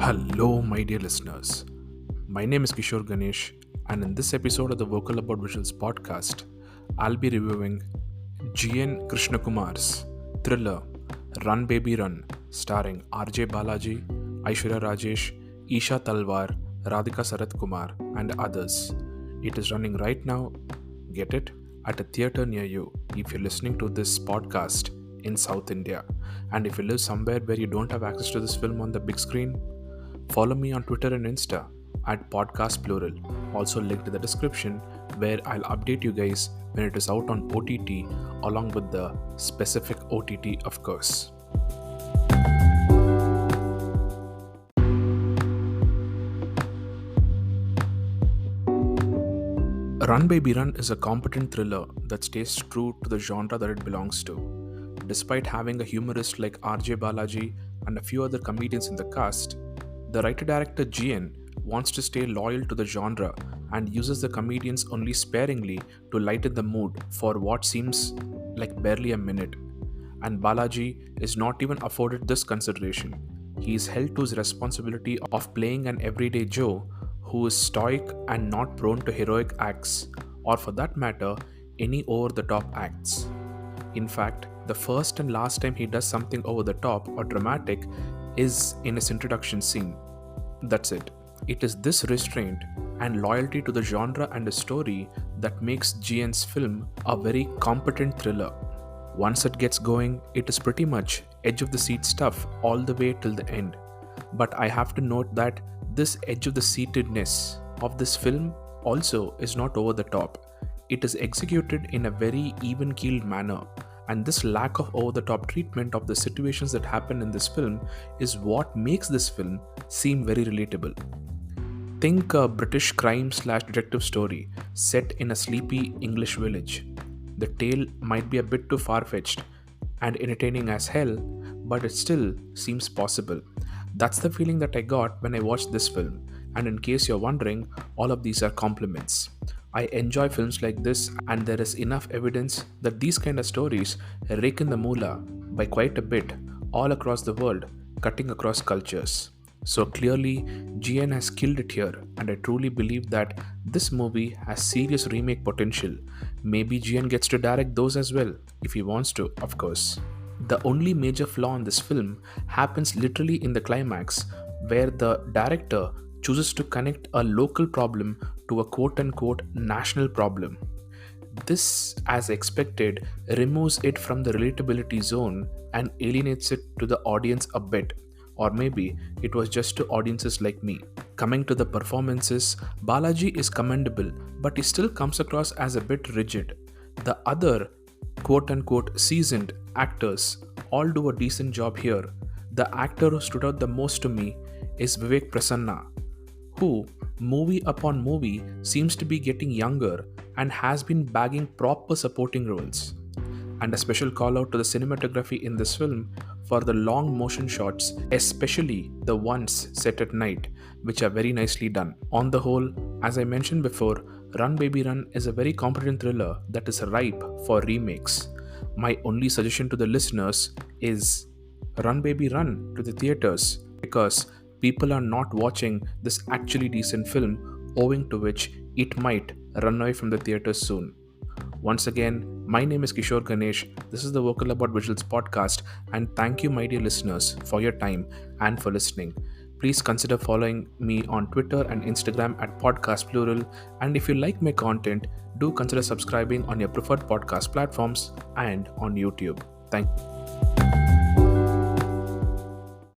Hello, my dear listeners. My name is Kishore Ganesh, and in this episode of the Vocal About Visuals podcast, I'll be reviewing Jiyan Krishnakumar's thriller Run Baby Run, starring RJ Balaji, Aishwarya Rajesh, Isha Talwar, Radhika Sarathkumar, and others. It is running right now, get it, at a theatre near you if you're listening to this podcast in South India. And if you live somewhere where you don't have access to this film on the big screen, follow me on Twitter and Insta at Podcast Plural, also linked in the description, where I'll update you guys when it is out on OTT along with the specific OTT, of course. Run Baby Run is a competent thriller that stays true to the genre that it belongs to. Despite having a humorist like RJ Balaji and a few other comedians in the cast, the writer-director Jiyan wants to stay loyal to the genre and uses the comedians only sparingly to lighten the mood for what seems like barely a minute. And Balaji is not even afforded this consideration. He is held to his responsibility of playing an everyday Joe who is stoic and not prone to heroic acts, or for that matter, any over-the-top acts. In fact, the first and last time he does something over the top or dramatic is in his introduction scene. That's it. It is this restraint and loyalty to the genre and the story that makes Jiyan's film a very competent thriller. Once it gets going, it is pretty much edge of the seat stuff all the way till the end. But I have to note that this edge of the seatedness of this film also is not over the top. It is executed in a very even-keeled manner, and this lack of over-the-top treatment of the situations that happen in this film is what makes this film seem very relatable. Think a British crime/detective story set in a sleepy English village. The tale might be a bit too far-fetched and entertaining as hell, but it still seems possible. That's the feeling that I got when I watched this film, and in case you're wondering, all of these are compliments. I enjoy films like this, and there is enough evidence that these kind of stories rake in the moolah by quite a bit all across the world, cutting across cultures. So clearly, Jiyan has killed it here, and I truly believe that this movie has serious remake potential. Maybe Jiyan gets to direct those as well, if he wants to, of course. The only major flaw in this film happens literally in the climax, where the director chooses to connect a local problem to a quote-unquote national problem. This, as expected, removes it from the relatability zone and alienates it to the audience a bit. Or maybe it was just to audiences like me. Coming to the performances, Balaji is commendable, but he still comes across as a bit rigid. The other quote-unquote seasoned actors all do a decent job here. The actor who stood out the most to me is Vivek Prasanna, who, movie upon movie, seems to be getting younger and has been bagging proper supporting roles. And a special call out to the cinematography in this film for the long motion shots, especially the ones set at night, which are very nicely done. On the whole, as I mentioned before, Run Baby Run is a very competent thriller that is ripe for remakes. My only suggestion to the listeners is Run Baby Run to the theatres, because people are not watching this actually decent film, owing to which it might run away from the theatres soon. Once again, my name is Kishore Ganesh. This is the Vocal About Visuals podcast, and thank you, my dear listeners, for your time and for listening. Please consider following me on Twitter and Instagram at Podcast Plural, and if you like my content, do consider subscribing on your preferred podcast platforms and on YouTube. Thank you.